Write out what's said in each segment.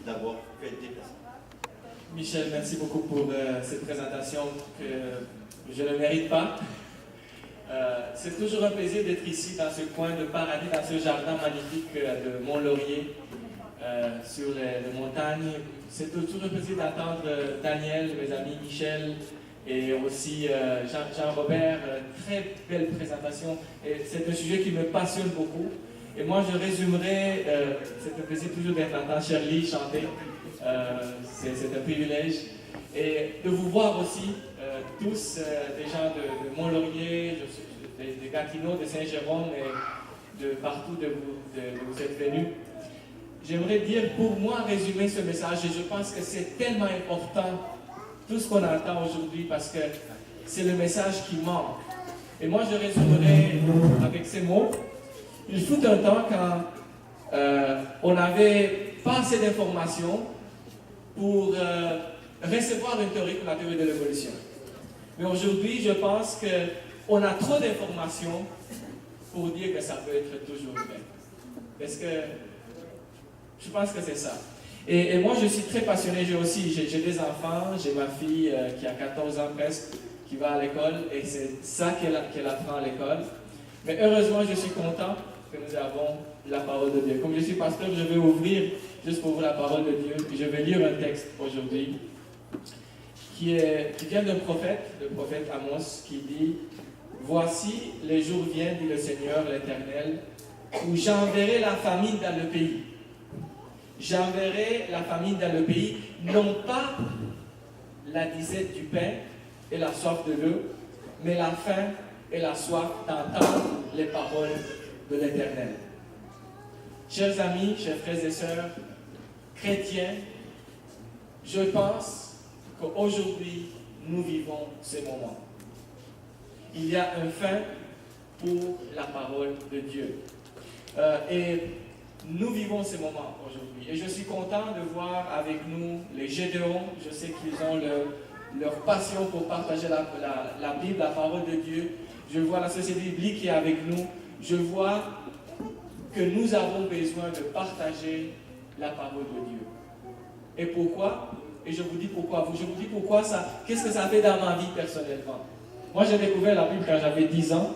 d'avoir fait le déplacement. Michel, merci beaucoup pour cette présentation que je ne mérite pas. C'est toujours un plaisir d'être ici, dans ce coin de paradis, dans ce jardin magnifique de Mont-Laurier, sur les montagnes. C'est toujours un plaisir d'entendre Daniel, mes amis Michel et aussi Jean-Robert. Très belle présentation. Et c'est un sujet qui me passionne beaucoup. Et moi, je résumerai, c'est un plaisir toujours d'entendre Shirley chanter. C'est un privilège. Et de vous voir aussi, tous des gens de Mont-Laurier, des Gatineaux, de Saint-Jérôme et de partout de vous êtes venus. J'aimerais dire, pour moi, résumer ce message, et je pense que c'est tellement important, tout ce qu'on entend aujourd'hui, parce que c'est le message qui manque. Et moi, je résumerai avec ces mots. Il fut un temps quand on n'avait pas assez d'informations pour recevoir une théorie comme la théorie de l'évolution. Mais aujourd'hui, je pense qu'on a trop d'informations pour dire que ça peut être toujours vrai. Parce que je pense que c'est ça. Et moi, je suis très passionné. J'ai des enfants. J'ai ma fille qui a 14 ans presque, qui va à l'école. Et c'est ça qu'elle apprend à l'école. Mais heureusement, je suis content que nous avons la parole de Dieu. Comme je suis pasteur, je vais ouvrir, juste pour vous, la parole de Dieu. Et je vais lire un texte aujourd'hui qui vient d'un prophète, le prophète Amos, qui dit « Voici, les jours viennent, dit le Seigneur l'Éternel, où j'enverrai la famine dans le pays. J'enverrai la famine dans le pays, non pas la disette du pain et la soif de l'eau, mais la faim et la soif d'entendre les paroles de l'Éternel. » Chers amis, chers frères et sœurs, chrétiens, je pense qu'aujourd'hui, nous vivons ces moments. Il y a un fin pour la parole de Dieu. Et nous vivons ces moments aujourd'hui. Et je suis content de voir avec nous les Gédéons. Je sais qu'ils ont leur passion pour partager la Bible, la parole de Dieu. Je vois la société biblique qui est avec nous. Je vois que nous avons besoin de partager la parole de Dieu. Et pourquoi? Et je vous dis pourquoi. Je vous dis pourquoi ça. Qu'est-ce que ça fait dans ma vie personnellement? Moi, j'ai découvert la Bible quand j'avais 10 ans.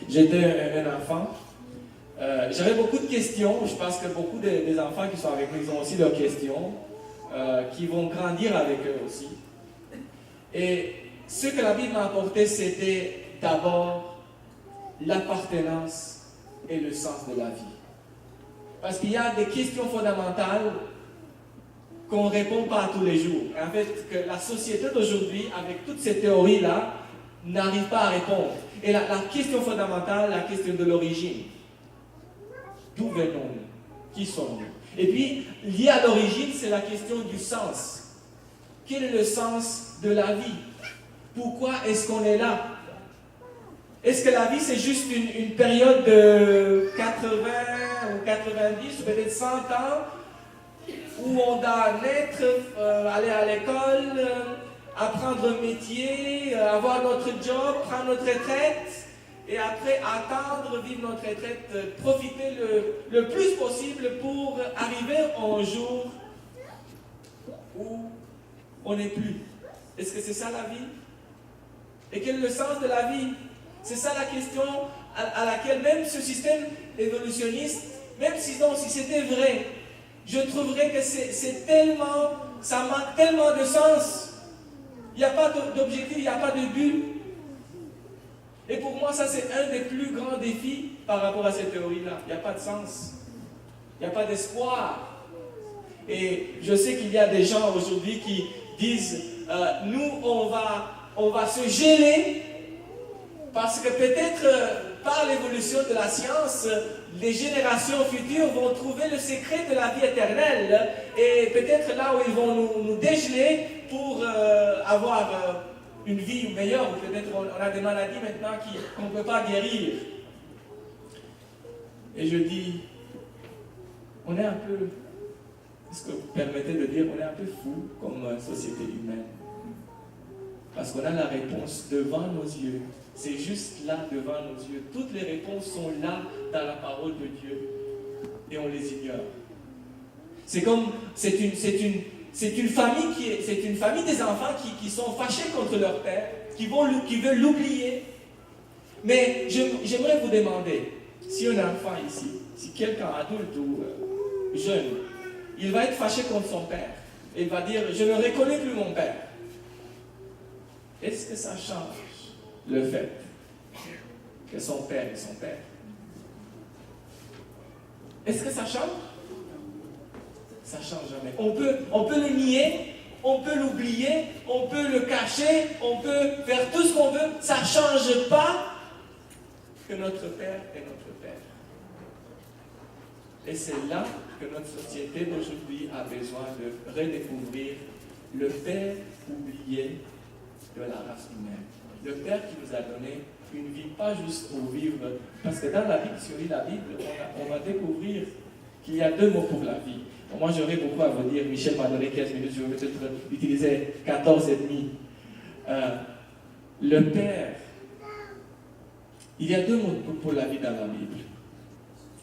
J'étais un enfant. J'avais beaucoup de questions. Je pense que beaucoup des enfants qui sont avec nous, ils ont aussi leurs questions, qui vont grandir avec eux aussi. Et ce que la Bible m'a apporté, c'était d'abord l'appartenance et le sens de la vie. Parce qu'il y a des questions fondamentales qu'on ne répond pas tous les jours. En fait, que la société d'aujourd'hui, avec toutes ces théories-là, n'arrive pas à répondre. Et la question fondamentale, la question de l'origine. D'où venons-nous? Qui sommes-nous? Et puis, lié à l'origine, c'est la question du sens. Quel est le sens de la vie? Pourquoi est-ce qu'on est là? Est-ce que la vie, c'est juste une période de 80 ou 90, ou peut-être 100 ans, où on doit naître, aller à l'école, apprendre un métier, avoir notre job, prendre notre retraite, et après attendre, vivre notre retraite, profiter le plus possible pour arriver un jour où on n'est plus? Est-ce que c'est ça la vie? Et quel est le sens de la vie? C'est ça la question à laquelle même ce système évolutionniste, même si c'était vrai, je trouverais que c'est tellement, ça manque tellement de sens. Il n'y a pas d'objectif, il n'y a pas de but. Et pour moi, ça c'est un des plus grands défis par rapport à cette théorie-là. Il n'y a pas de sens. Il n'y a pas d'espoir. Et je sais qu'il y a des gens aujourd'hui qui disent, nous on va se geler parce que peut-être par l'évolution de la science, les générations futures vont trouver le secret de la vie éternelle et peut-être là où ils vont nous dégeler pour avoir une vie meilleure, ou peut-être on a des maladies maintenant qu'on ne peut pas guérir. Et je dis, on est un peu, est-ce que vous permettez de dire, on est un peu fou comme société humaine. Parce qu'on a la réponse devant nos yeux. C'est juste là devant nos yeux. Toutes les réponses sont là dans la parole de Dieu. Et on les ignore. C'est une famille des enfants qui sont fâchés contre leur père, qui veulent l'oublier. Mais j'aimerais vous demander, si un enfant ici, si quelqu'un adulte ou jeune, il va être fâché contre son père, et il va dire, je ne reconnais plus mon père. Est-ce que ça change le fait que son père est son père? Est-ce que ça change? Ça ne change jamais. On peut le nier, on peut l'oublier, on peut le cacher, on peut faire tout ce qu'on veut. Ça ne change pas que notre Père est notre Père. Et c'est là que notre société d'aujourd'hui a besoin de redécouvrir le Père oublié de la race humaine. Le Père qui nous a donné une vie, pas juste pour vivre, parce que dans la Bible, si on lit la Bible, on va découvrir qu'il y a 2 mots pour la vie. Moi, j'aurais beaucoup à vous dire. Michel m'a donné 15 minutes, je vais peut-être utiliser 14 et demi. Le Père, il y a 2 mots pour la vie dans la Bible.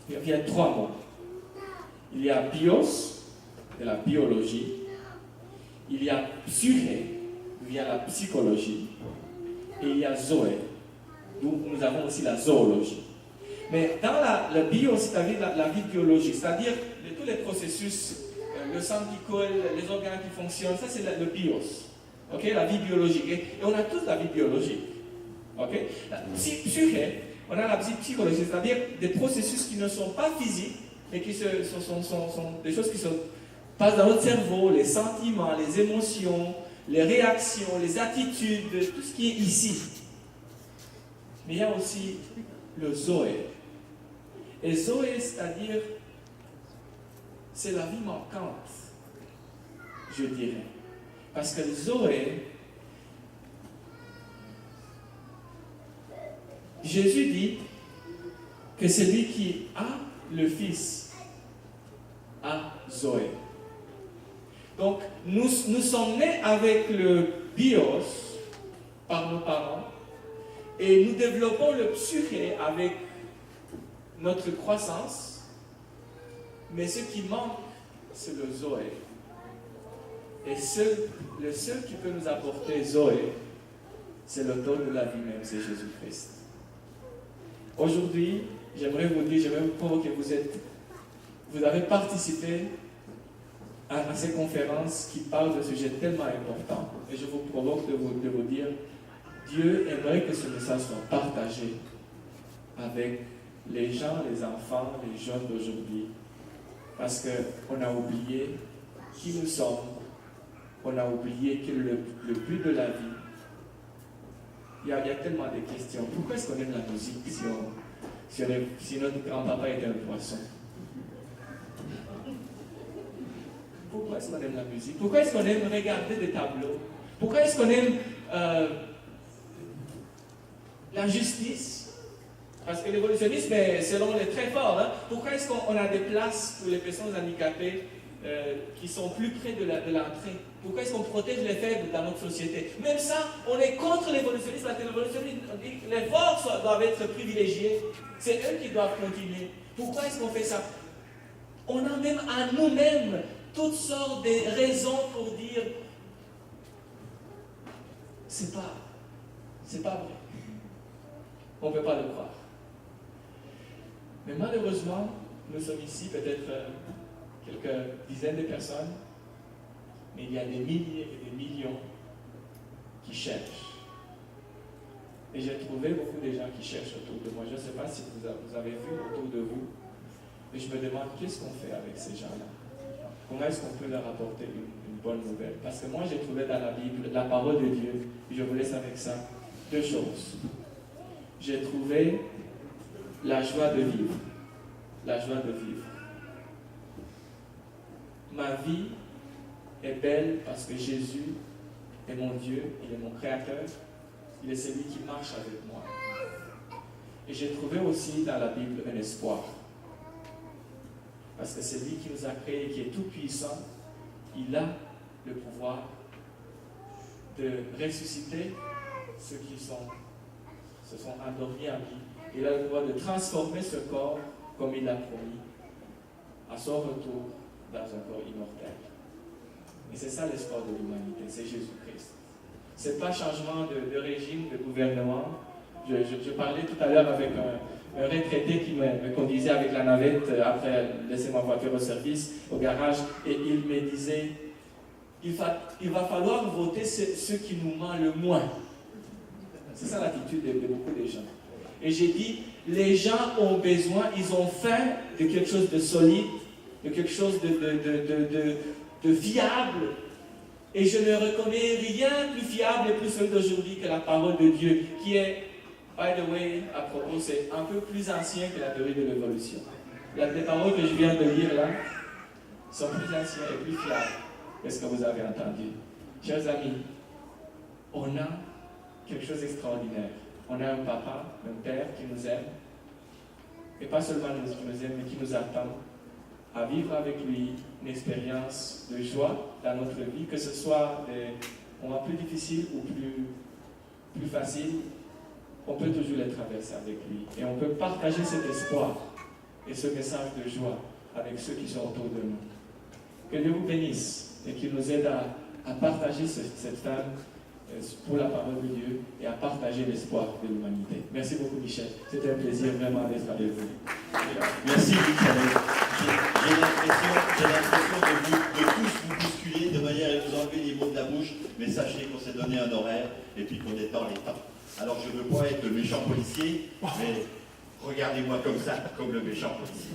Il y a 3 mots. Il y a bios, de la biologie. Il y a psyché, il y a la psychologie. Et il y a zoé, d'où nous avons aussi la zoologie. Mais dans le bio, c'est-à-dire la vie biologique, c'est-à-dire tous les processus, le sang qui coule, les organes qui fonctionnent, ça c'est le bios. Okay? La vie biologique. Et on a tous la vie biologique. Okay? La psyché, on a la psychologie, c'est-à-dire des processus qui ne sont pas physiques, mais qui sont des choses qui se passent dans notre cerveau, les sentiments, les émotions, les réactions, les attitudes, tout ce qui est ici. Mais il y a aussi le zoé. Et zoé, c'est-à-dire, c'est la vie manquante, je dirais. Parce que le zoé, Jésus dit que celui qui a le Fils a zoé. Donc, nous sommes nés avec le bios par nos parents et nous développons le psyché avec notre croissance, mais ce qui manque, c'est le zoé. Et le seul qui peut nous apporter zoé, c'est le don de la vie même, c'est Jésus-Christ. Aujourd'hui, j'aimerais vous provoquer, vous avez participé à ces conférences qui parlent de sujets tellement importants. Et je vous provoque de vous dire, Dieu aimerait que ce message soit partagé avec les gens, les enfants, les jeunes d'aujourd'hui. Parce qu'on a oublié qui nous sommes, on a oublié quel est le but de la vie. Il y a tellement de questions. Pourquoi est-ce qu'on aime la musique si notre grand-papa était un poisson? Pourquoi est-ce qu'on aime la musique? Pourquoi est-ce qu'on aime regarder des tableaux? Pourquoi est-ce qu'on aime la justice? Parce que l'évolutionnisme, selon les très forts, hein, pourquoi est-ce qu'on a des places pour les personnes handicapées qui sont plus près de l'entrée? Pourquoi est-ce qu'on protège les faibles dans notre société? Même ça, on est contre l'évolutionnisme. Parce que l'évolutionnisme, on dit que les forts doivent être privilégiés. C'est eux qui doivent continuer. Pourquoi est-ce qu'on fait ça? On a même à nous-mêmes toutes sortes de raisons pour dire c'est pas vrai. On ne peut pas le croire. Mais malheureusement, nous sommes ici peut-être quelques dizaines de personnes, mais il y a des milliers et des millions qui cherchent. Et j'ai trouvé beaucoup de gens qui cherchent autour de moi. Je ne sais pas si vous avez vu autour de vous, mais je me demande qu'est-ce qu'on fait avec ces gens-là? Comment est-ce qu'on peut leur apporter une bonne nouvelle? Parce que moi, j'ai trouvé dans la Bible la parole de Dieu, et je vous laisse avec ça, 2 choses. J'ai trouvé la joie de vivre. La joie de vivre. Ma vie est belle parce que Jésus est mon Dieu, il est mon Créateur, il est celui qui marche avec moi. Et j'ai trouvé aussi dans la Bible un espoir. Parce que c'est lui qui nous a créés, qui est tout puissant, il a le pouvoir de ressusciter ceux qui se sont endormis en vie. Il a le pouvoir de transformer ce corps comme il l'a promis à son retour dans un corps immortel. Et c'est ça l'espoir de l'humanité, c'est Jésus-Christ. Ce n'est pas changement de régime, de gouvernement. Je parlais tout à l'heure avec un retraité qui me conduisait avec la navette après laisser ma voiture au service, au garage, et il me disait, il va falloir voter ceux qui nous mentent le moins. C'est ça l'attitude de beaucoup de gens. Et j'ai dit, les gens ont besoin, ils ont faim de quelque chose de solide, de quelque chose de fiable. Et je ne reconnais rien plus fiable et plus solide aujourd'hui que la parole de Dieu, qui est, by the way, à propos, c'est un peu plus ancien que la théorie de l'évolution. Les paroles que je viens de lire là sont plus anciennes et plus fiables que ce que vous avez entendu. Chers amis, on a quelque chose d'extraordinaire. On a un papa, un père qui nous aime, et pas seulement qui nous aime, mais qui nous attend à vivre avec lui une expérience de joie dans notre vie, que ce soit des moments plus difficiles ou plus faciles, on peut toujours les traverser avec lui. Et on peut partager cet espoir et ce message de joie avec ceux qui sont autour de nous. Que Dieu vous bénisse et qu'il nous aide à partager cette femme pour la parole de Dieu et à partager l'espoir de l'humanité. Merci beaucoup, Michel. C'était un plaisir vraiment d'être avec vous. Merci, Michel. J'ai l'impression de tous vous bousculer de manière à vous enlever les mots de la bouche, mais sachez qu'on s'est donné un horaire et puis qu'on est dans les temps. Alors je ne veux pas être le méchant policier, mais regardez-moi comme ça, comme le méchant policier.